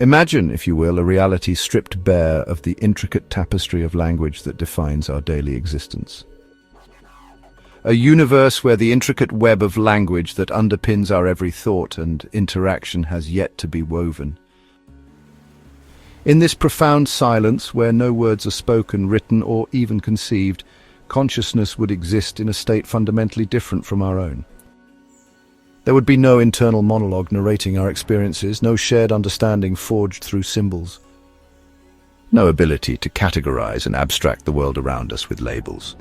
Imagine, if you will, a reality stripped bare of the intricate tapestry of language that defines our daily existence. A universe where the intricate web of language that underpins our every thought and interaction has yet to be woven. In this profound silence, where no words are spoken, written, or even conceived, consciousness would exist in a state fundamentally different from our own. There would be no internal monologue narrating our experiences, no shared understanding forged through symbols, no ability to categorize and abstract the world around us with labels.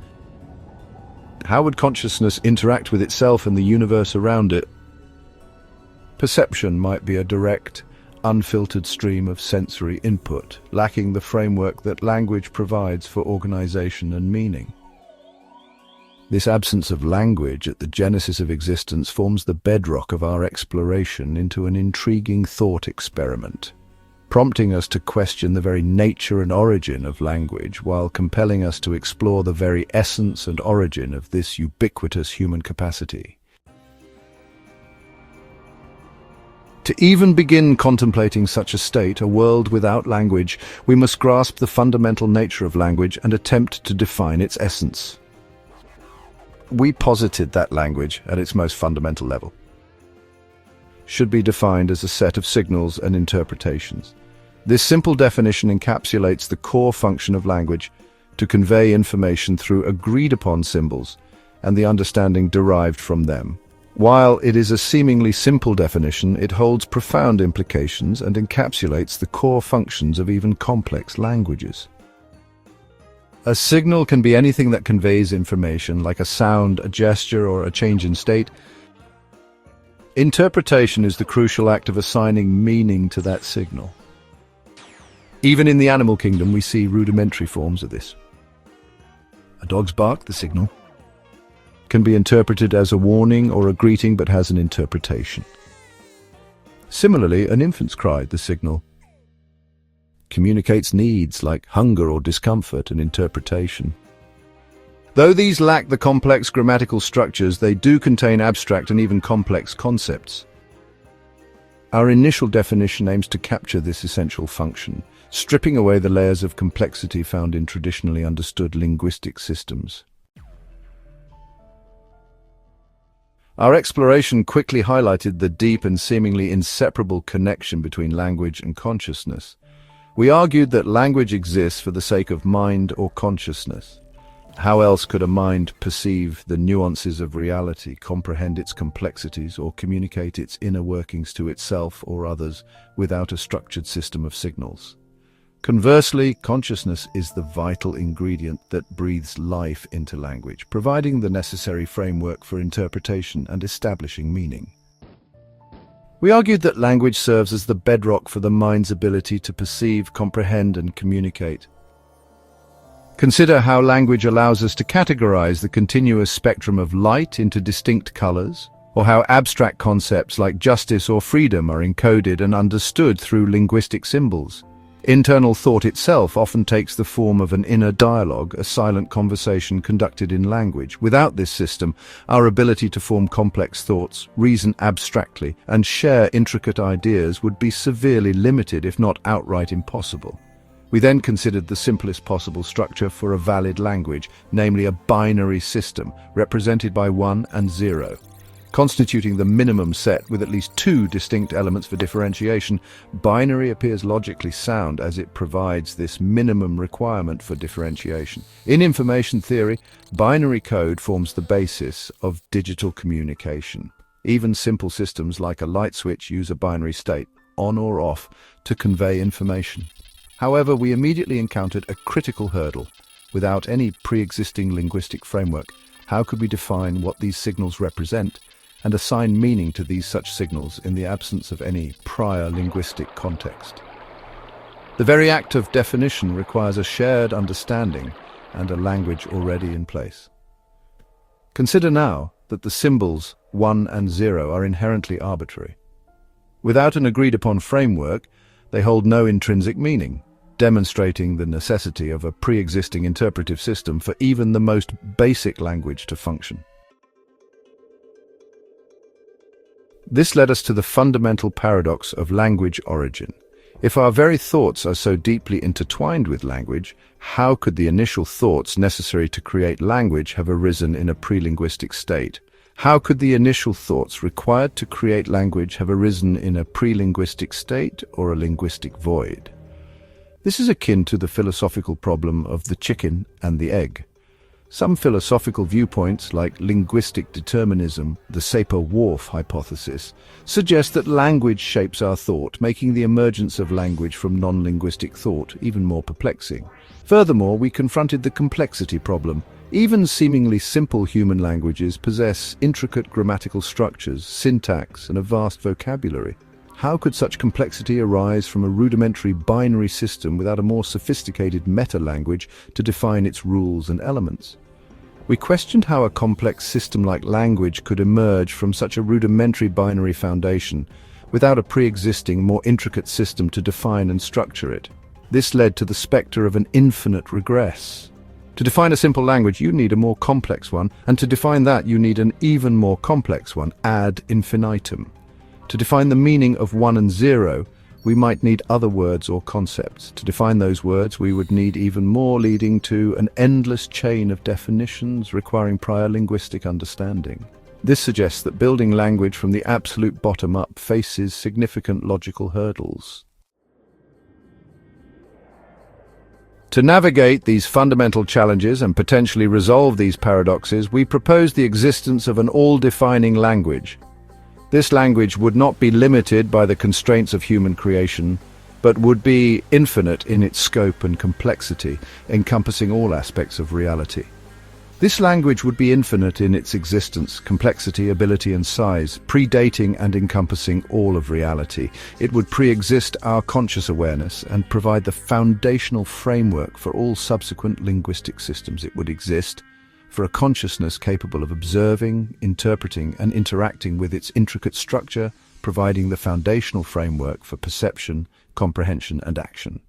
How would consciousness interact with itself and the universe around it? Perception might be a direct, unfiltered stream of sensory input, lacking the framework that language provides for organization and meaning. This absence of language at the genesis of existence forms the bedrock of our exploration into an intriguing thought experiment, prompting us to question the very nature and origin of language while compelling us to explore the very essence and origin of this ubiquitous human capacity. To even begin contemplating such a state, a world without language, we must grasp the fundamental nature of language and attempt to define its essence. We posited that language, at its most fundamental level, should be defined as a set of signals and interpretations. This simple definition encapsulates the core function of language, to convey information through agreed-upon symbols and the understanding derived from them. While it is a seemingly simple definition, it holds profound implications and encapsulates the core functions of even complex languages. A signal can be anything that conveys information, like a sound, a gesture, or a change in state. Interpretation is the crucial act of assigning meaning to that signal. Even in the animal kingdom, we see rudimentary forms of this. A dog's bark, the signal, can be interpreted as a warning or a greeting, but has an interpretation. Similarly, an infant's cry, the signal, communicates needs like hunger or discomfort and interpretation. Though these lack the complex grammatical structures, they do contain abstract and even complex concepts. Our initial definition aims to capture this essential function, stripping away the layers of complexity found in traditionally understood linguistic systems. Our exploration quickly highlighted the deep and seemingly inseparable connection between language and consciousness. We argued that language exists for the sake of mind or consciousness. How else could a mind perceive the nuances of reality, comprehend its complexities, or communicate its inner workings to itself or others without a structured system of signals? Conversely, consciousness is the vital ingredient that breathes life into language, providing the necessary framework for interpretation and establishing meaning. We argued that language serves as the bedrock for the mind's ability to perceive, comprehend, and communicate. Consider how language allows us to categorize the continuous spectrum of light into distinct colors, or how abstract concepts like justice or freedom are encoded and understood through linguistic symbols. Internal thought itself often takes the form of an inner dialogue, a silent conversation conducted in language. Without this system, our ability to form complex thoughts, reason abstractly, and share intricate ideas would be severely limited, if not outright impossible. We then considered the simplest possible structure for a valid language, namely a binary system, represented by 1 and 0. Constituting the minimum set with at least 2 distinct elements for differentiation, binary appears logically sound as it provides this minimum requirement for differentiation. In information theory, binary code forms the basis of digital communication. Even simple systems like a light switch use a binary state, on or off, to convey information. However, we immediately encountered a critical hurdle. Without any pre-existing linguistic framework, how could we define what these signals represent and assign meaning to these such signals in the absence of any prior linguistic context? The very act of definition requires a shared understanding and a language already in place. Consider now that the symbols 1 and 0 are inherently arbitrary. Without an agreed-upon framework, they hold no intrinsic meaning, demonstrating the necessity of a pre-existing interpretive system for even the most basic language to function. This led us to the fundamental paradox of language origin. If our very thoughts are so deeply intertwined with language, how could the initial thoughts necessary to create language have arisen in a pre-linguistic state? How could the initial thoughts required to create language have arisen in a pre-linguistic state or a linguistic void? This is akin to the philosophical problem of the chicken and the egg. Some philosophical viewpoints, like linguistic determinism, the Sapir-Whorf hypothesis, suggest that language shapes our thought, making the emergence of language from non-linguistic thought even more perplexing. Furthermore, we confronted the complexity problem. Even seemingly simple human languages possess intricate grammatical structures, syntax, and a vast vocabulary. How could such complexity arise from a rudimentary binary system without a more sophisticated meta-language to define its rules and elements? We questioned how a complex system like language could emerge from such a rudimentary binary foundation without a pre-existing, more intricate system to define and structure it. This led to the specter of an infinite regress. To define a simple language, you need a more complex one, and to define that, you need an even more complex one, ad infinitum. To define the meaning of 1 and 0, we might need other words or concepts. To define those words, we would need even more, leading to an endless chain of definitions requiring prior linguistic understanding. This suggests that building language from the absolute bottom up faces significant logical hurdles. To navigate these fundamental challenges and potentially resolve these paradoxes, we propose the existence of an all-defining language. This language would not be limited by the constraints of human creation, but would be infinite in its scope and complexity, encompassing all aspects of reality. This language would be infinite in its existence, complexity, ability, and size, predating and encompassing all of reality. It would pre-exist our conscious awareness and provide the foundational framework for all subsequent linguistic systems. It would exist for a consciousness capable of observing, interpreting, and interacting with its intricate structure, providing the foundational framework for perception, comprehension, and action.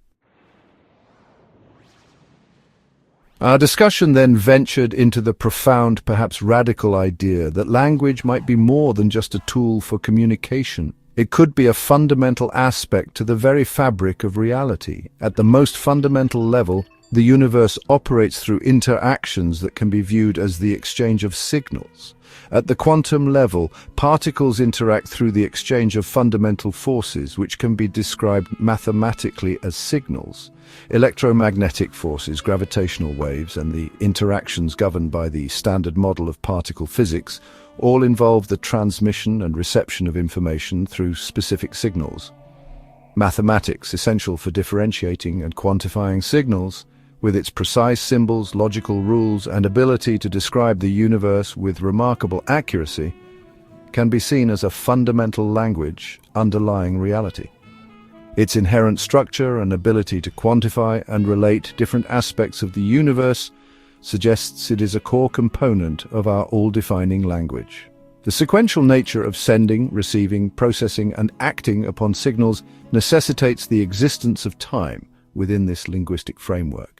Our discussion then ventured into the profound, perhaps radical idea that language might be more than just a tool for communication. It could be a fundamental aspect to the very fabric of reality. At the most fundamental level, the universe operates through interactions that can be viewed as the exchange of signals. At the quantum level, particles interact through the exchange of fundamental forces, which can be described mathematically as signals. Electromagnetic forces, gravitational waves, and the interactions governed by the standard model of particle physics all involve the transmission and reception of information through specific signals. Mathematics, essential for differentiating and quantifying signals, with its precise symbols, logical rules, and ability to describe the universe with remarkable accuracy, can be seen as a fundamental language underlying reality. Its inherent structure and ability to quantify and relate different aspects of the universe suggests it is a core component of our all-defining language. The sequential nature of sending, receiving, processing, and acting upon signals necessitates the existence of time within this linguistic framework.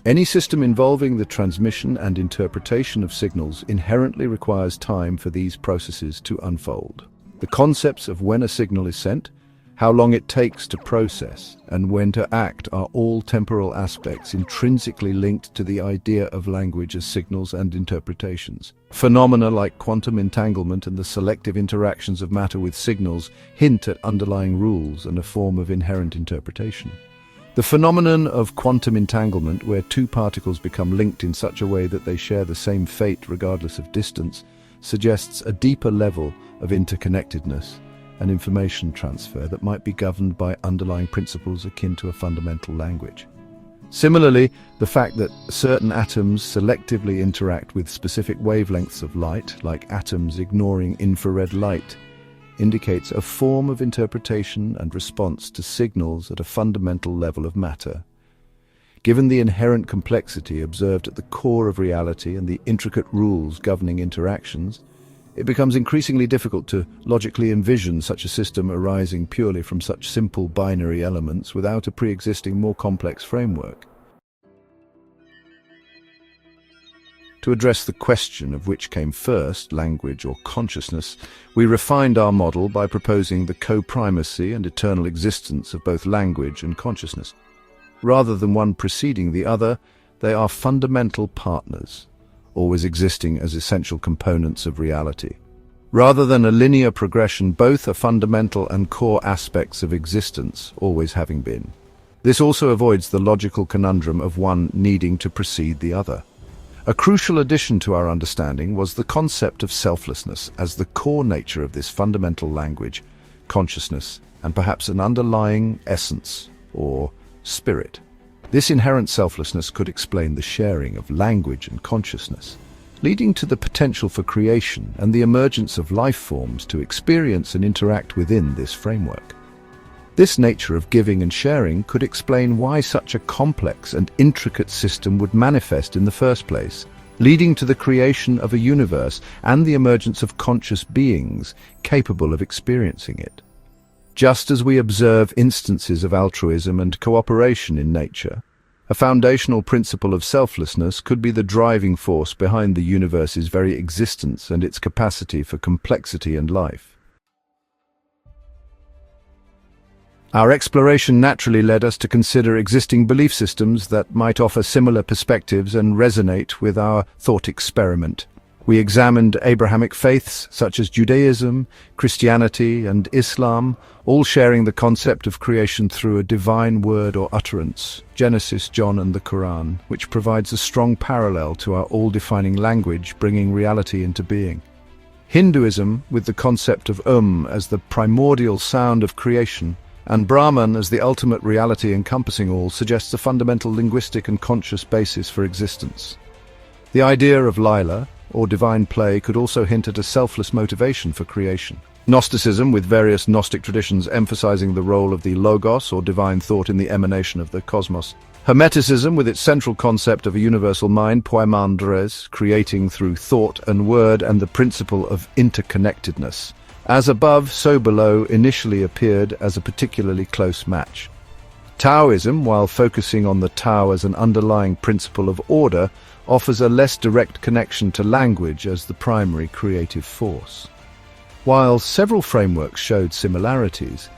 Any system involving the transmission and interpretation of signals inherently requires time for these processes to unfold. The concepts of when a signal is sent, how long it takes to process, and when to act are all temporal aspects intrinsically linked to the idea of language as signals and interpretations. Phenomena like quantum entanglement and the selective interactions of matter with signals hint at underlying rules and a form of inherent interpretation. The phenomenon of quantum entanglement, where two particles become linked in such a way that they share the same fate regardless of distance, suggests a deeper level of interconnectedness and information transfer that might be governed by underlying principles akin to a fundamental language. Similarly, the fact that certain atoms selectively interact with specific wavelengths of light, like atoms ignoring infrared light, indicates a form of interpretation and response to signals at a fundamental level of matter. Given the inherent complexity observed at the core of reality and the intricate rules governing interactions, it becomes increasingly difficult to logically envision such a system arising purely from such simple binary elements without a pre-existing, more complex framework. To address the question of which came first, language or consciousness, we refined our model by proposing the co-primacy and eternal existence of both language and consciousness. Rather than one preceding the other, they are fundamental partners, always existing as essential components of reality. Rather than a linear progression, both are fundamental and core aspects of existence, always having been. This also avoids the logical conundrum of one needing to precede the other. A crucial addition to our understanding was the concept of selflessness as the core nature of this fundamental language, consciousness, and perhaps an underlying essence, or spirit. This inherent selflessness could explain the sharing of language and consciousness, leading to the potential for creation and the emergence of life forms to experience and interact within this framework. This nature of giving and sharing could explain why such a complex and intricate system would manifest in the first place, leading to the creation of a universe and the emergence of conscious beings capable of experiencing it. Just as we observe instances of altruism and cooperation in nature, a foundational principle of selflessness could be the driving force behind the universe's very existence and its capacity for complexity and life. Our exploration naturally led us to consider existing belief systems that might offer similar perspectives and resonate with our thought experiment. We examined Abrahamic faiths such as Judaism, Christianity, and Islam, all sharing the concept of creation through a divine word or utterance, Genesis, John, and the Quran, which provides a strong parallel to our all-defining language bringing reality into being. Hinduism, with the concept of as the primordial sound of creation, and Brahman as the ultimate reality encompassing all, suggests a fundamental linguistic and conscious basis for existence. The idea of Lila, or divine play, could also hint at a selfless motivation for creation. Gnosticism, with various Gnostic traditions emphasizing the role of the logos, or divine thought, in the emanation of the cosmos. Hermeticism, with its central concept of a universal mind, poimandres, creating through thought and word, and the principle of interconnectedness. As above, so below initially appeared as a particularly close match. Taoism, while focusing on the Tao as an underlying principle of order, offers a less direct connection to language as the primary creative force. While several frameworks showed similarities,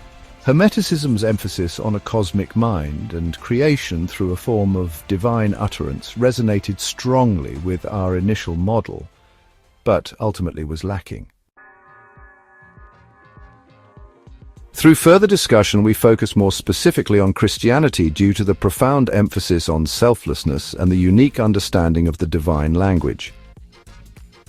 Hermeticism's emphasis on a cosmic mind and creation through a form of divine utterance resonated strongly with our initial model, but ultimately was lacking. Through further discussion, we focus more specifically on Christianity due to the profound emphasis on selflessness and the unique understanding of the divine language.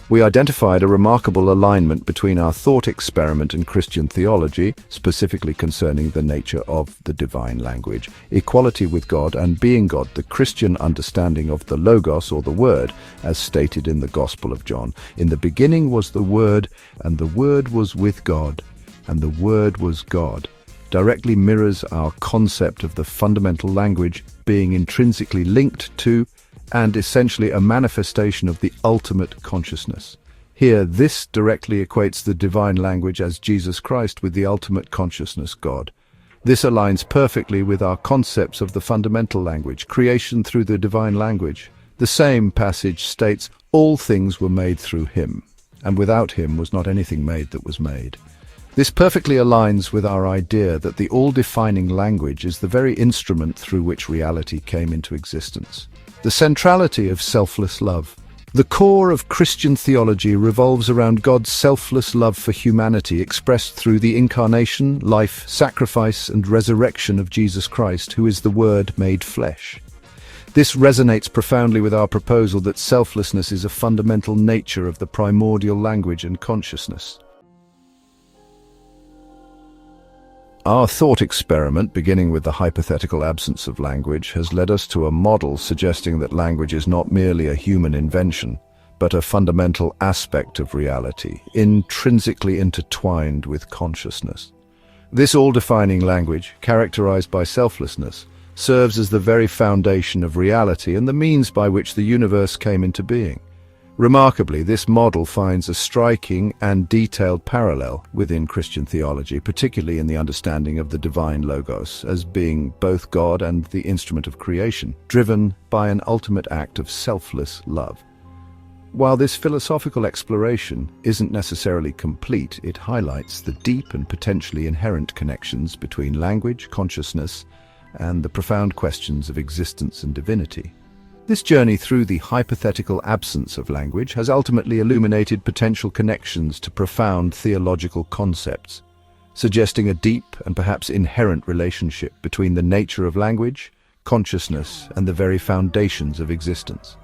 We identified a remarkable alignment between our thought experiment and Christian theology, specifically concerning the nature of the divine language, equality with God and being God, the Christian understanding of the Logos, or the Word, as stated in the Gospel of John. In the beginning was the Word, and the Word was with God, and the Word was God, directly mirrors our concept of the fundamental language being intrinsically linked to and essentially a manifestation of the ultimate consciousness. Here, this directly equates the divine language as Jesus Christ with the ultimate consciousness, God. This aligns perfectly with our concepts of the fundamental language, creation through the divine language. The same passage states, "All things were made through him, and without him was not anything made that was made." This perfectly aligns with our idea that the all-defining language is the very instrument through which reality came into existence. The centrality of selfless love. The core of Christian theology revolves around God's selfless love for humanity, expressed through the incarnation, life, sacrifice, and resurrection of Jesus Christ, who is the Word made flesh. This resonates profoundly with our proposal that selflessness is a fundamental nature of the primordial language and consciousness. Our thought experiment, beginning with the hypothetical absence of language, has led us to a model suggesting that language is not merely a human invention, but a fundamental aspect of reality, intrinsically intertwined with consciousness. This all-defining language, characterized by selflessness, serves as the very foundation of reality and the means by which the universe came into being. Remarkably, this model finds a striking and detailed parallel within Christian theology, particularly in the understanding of the divine Logos as being both God and the instrument of creation, driven by an ultimate act of selfless love. While this philosophical exploration isn't necessarily complete, it highlights the deep and potentially inherent connections between language, consciousness, and the profound questions of existence and divinity. This journey through the hypothetical absence of language has ultimately illuminated potential connections to profound theological concepts, suggesting a deep and perhaps inherent relationship between the nature of language, consciousness, and the very foundations of existence.